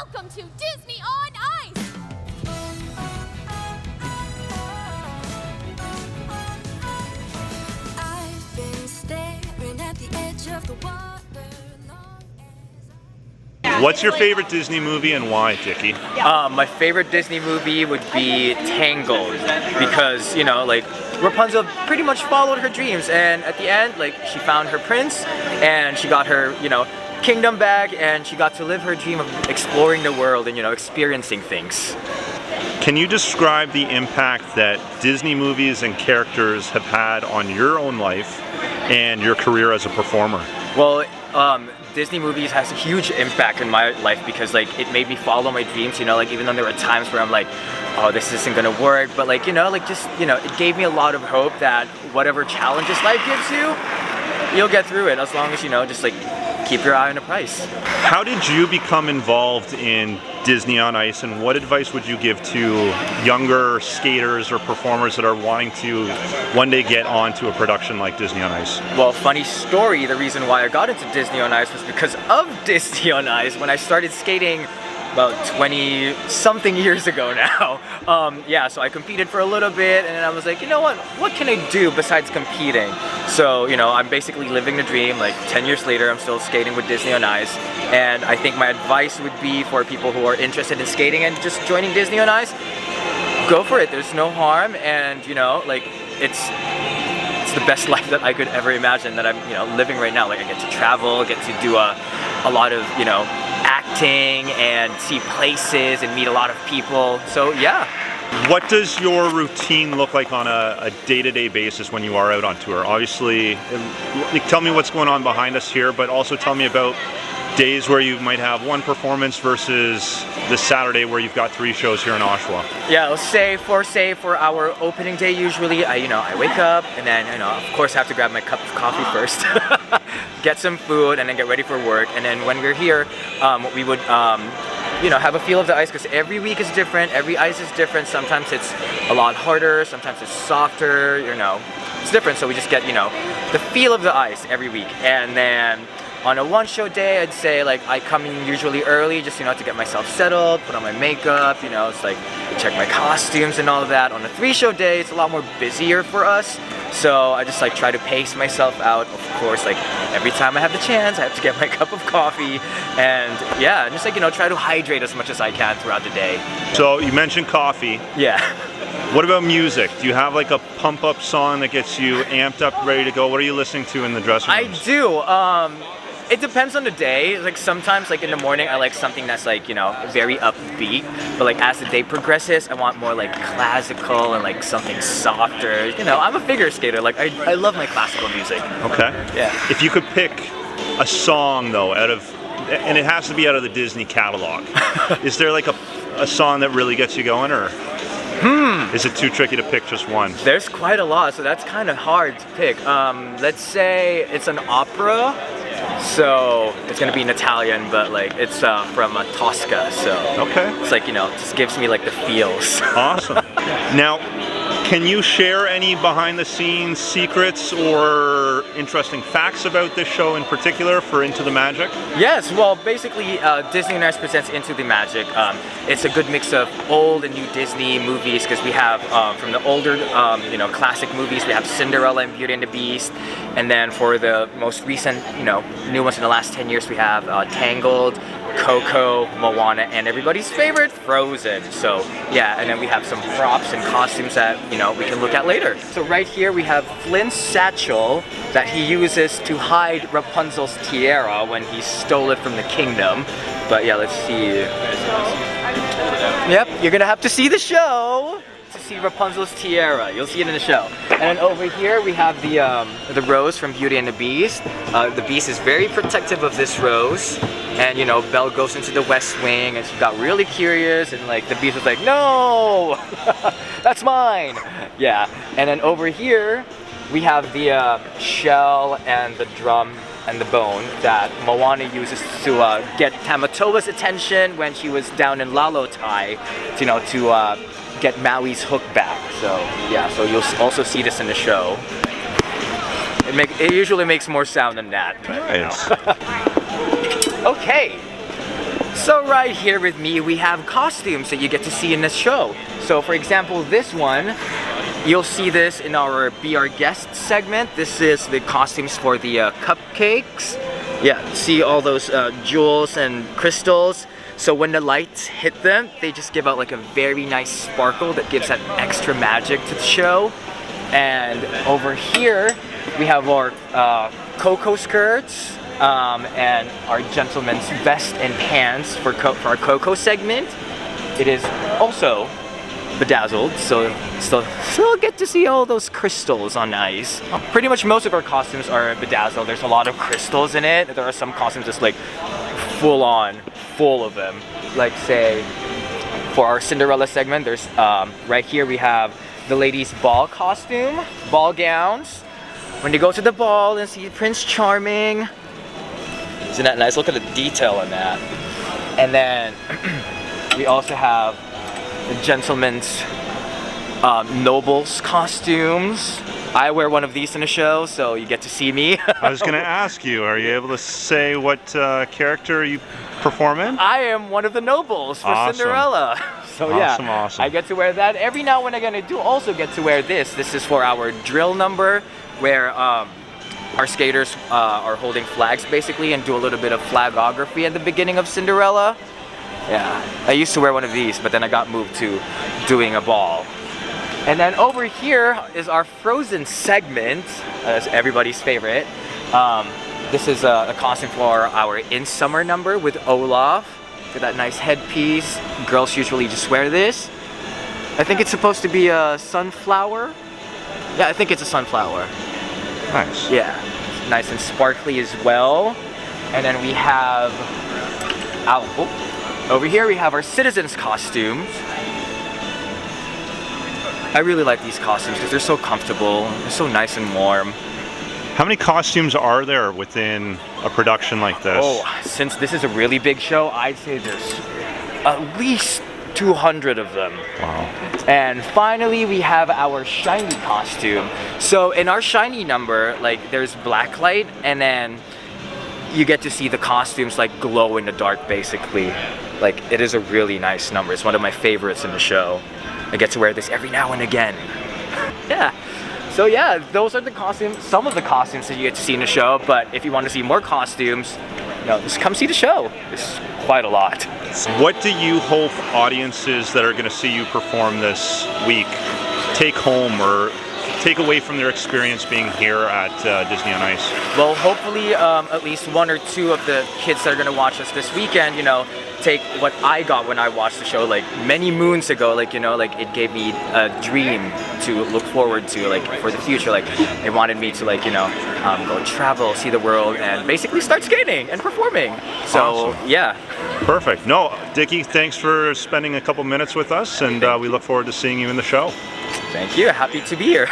Welcome to Disney on Ice! I've been staring at the edge of the water long as What's your favorite Disney movie and why, Dickie? My favorite Disney movie would be Tangled because, you know, like Rapunzel pretty much followed her dreams, and at the end, like, she found her prince and she got her, you know, kingdom back, and she got to live her dream of exploring the world and, you know, experiencing things. Can you describe the impact that Disney movies and characters have had on your own life and your career as a performer? Well, Disney movies has a huge impact in my life because, like, it made me follow my dreams, you know, like, even though there were times where I'm like, oh, this isn't gonna work, but, like, you know, like, just, you know, it gave me a lot of hope that whatever challenges life gives you, you'll get through it as long as, you know, just, like, keep your eye on the prize. How did you become involved in Disney on Ice, and what advice would you give to younger skaters or performers that are wanting to one day get onto a production like Disney on Ice? Well, funny story, the reason why I got into Disney on Ice was because of Disney on Ice. When I started skating about 20 something years ago now, yeah, so I competed for a little bit, and then I was like, you know what can I do besides competing? So, you know, I'm basically living the dream. Like 10 years later, I'm still skating with Disney on Ice, and I think my advice would be for people who are interested in skating and just joining Disney on Ice, go for it. There's no harm, and, you know, like, it's the best life that I could ever imagine that I'm, you know, living right now. Like, I get to travel, get to do a lot of, you know, acting and see places and meet a lot of people. So yeah. What does your routine look like on a day-to-day basis when you are out on tour? Obviously, tell me what's going on behind us here, but also tell me about days where you might have one performance versus this Saturday where you've got 3 shows here in Oshawa. Yeah, let's say for our opening day, usually I wake up and then, you know, of course I have to grab my cup of coffee first, get some food, and then get ready for work. And then when we're here, we would you know, have a feel of the ice because every week is different, every ice is different. Sometimes it's a lot harder, sometimes it's softer, you know, it's different. So we just get, you know, the feel of the ice every week. And then on a 1-show day, I'd say, like, I come in usually early just, you know, to get myself settled, put on my makeup, you know, it's like check my costumes and all of that. On a 3-show day, it's a lot more busier for us. So I just, like, try to pace myself out. Of course, like, every time I have the chance, I have to get my cup of coffee, and yeah, just, like, you know, try to hydrate as much as I can throughout the day. So you mentioned coffee. Yeah. What about music? Do you have like a pump-up song that gets you amped up, ready to go? What are you listening to in the dressing room? I do. It depends on the day. Like, sometimes, like, in the morning, I like something that's, like, you know, very upbeat. But, like, as the day progresses, I want more, like, classical and, like, something softer. You know, I'm a figure skater. Like, I love my classical music. Okay. Yeah. If you could pick a song, though, and it has to be out of the Disney catalog, is there, like, a song that really gets you going, or is it too tricky to pick just one? There's quite a lot, so that's kind of hard to pick. Let's say it's an opera. So it's gonna be in Italian, but, like, it's from Tosca, so okay, it's like, you know, it just gives me, like, the feels. Awesome. Now, can you share any behind-the-scenes secrets or interesting facts about this show in particular for Into the Magic? Yes, well, basically, Disney on Ice presents Into the Magic. It's a good mix of old and new Disney movies because we have, from the older, you know, classic movies, we have Cinderella and Beauty and the Beast, and then for the most recent, you know, new ones in the last 10 years, we have Tangled, Coco, Moana, and everybody's favorite, Frozen. So yeah, and then we have some props and costumes that, you know, we can look at later. So right here we have Flint's satchel that he uses to hide Rapunzel's tiara when he stole it from the kingdom. But yeah, let's see. Yep, you're gonna have to see the show to see Rapunzel's tiara. You'll see it in the show. And then over here we have the rose from Beauty and the Beast. The Beast is very protective of this rose. And, you know, Belle goes into the West Wing and she got really curious, and, like, the Beast was like, no, that's mine. Yeah. And then over here we have the shell and the drum and the bone that Moana uses to get Tamatoa's attention when she was down in Lalotai, you know, to get Maui's hook back. So yeah, so you'll also see this in the show. It usually makes more sound than that. But, nice. you know. Okay. So right here with me, we have costumes that you get to see in this show. So for example, this one, you'll see this in our Be Our Guest segment. This is the costumes for the cupcakes. Yeah, see all those jewels and crystals. So when the lights hit them, they just give out like a very nice sparkle that gives that extra magic to the show. And over here, we have our cocoa skirts and our gentleman's vest and pants for our cocoa segment. It is also bedazzled, so still get to see all those crystals on ice. Pretty much most of our costumes are bedazzled. There's a lot of crystals in it. There are some costumes just like full of them. Like say, for our Cinderella segment, there's right here we have the ladies' ball costume, ball gowns. When they go to the ball and see Prince Charming. Isn't that nice? Look at the detail on that. And then we also have the gentleman's nobles costumes. I wear one of these in the show, so you get to see me. I was going to ask you, are you able to say what character you perform in? I am one of the nobles for Cinderella. So awesome, yeah, awesome. I get to wear that. Every now and again I do also get to wear this. This is for our drill number, where our skaters are holding flags basically and do a little bit of flagography at the beginning of Cinderella. Yeah, I used to wear one of these, but then I got moved to doing a ball. And then over here is our Frozen segment, that's everybody's favorite. This is a costume for our In Summer number with Olaf. With that nice headpiece. Girls usually just wear this. I think it's supposed to be a sunflower. Yeah, I think it's a sunflower. Nice. Yeah, it's nice and sparkly as well. And then we have, over here we have our citizens costumes. I really like these costumes because they're so comfortable, they're so nice and warm. How many costumes are there within a production like this? Oh, since this is a really big show, I'd say there's at least 200 of them. Wow. And finally, we have our shiny costume. So in our shiny number, like there's blacklight, and then you get to see the costumes like glow in the dark, basically. Like it is a really nice number. It's one of my favorites in the show. I get to wear this every now and again. Yeah. So yeah, those are the costumes, some of the costumes that you get to see in the show. But if you want to see more costumes, just come see the show. It's quite a lot. What do you hope audiences that are going to see you perform this week take home or take away from their experience being here at Disney on Ice? Well, hopefully at least one or two of the kids that are going to watch us this weekend, take what I got when I watched the show like many moons ago, like it gave me a dream to look forward to, like for the future. Like it wanted me to go travel, see the world, and basically start skating and performing. So awesome. Yeah. Perfect. No, Dikki, thanks for spending a couple minutes with us, and we look forward to seeing you in the show. Thank you. Happy to be here.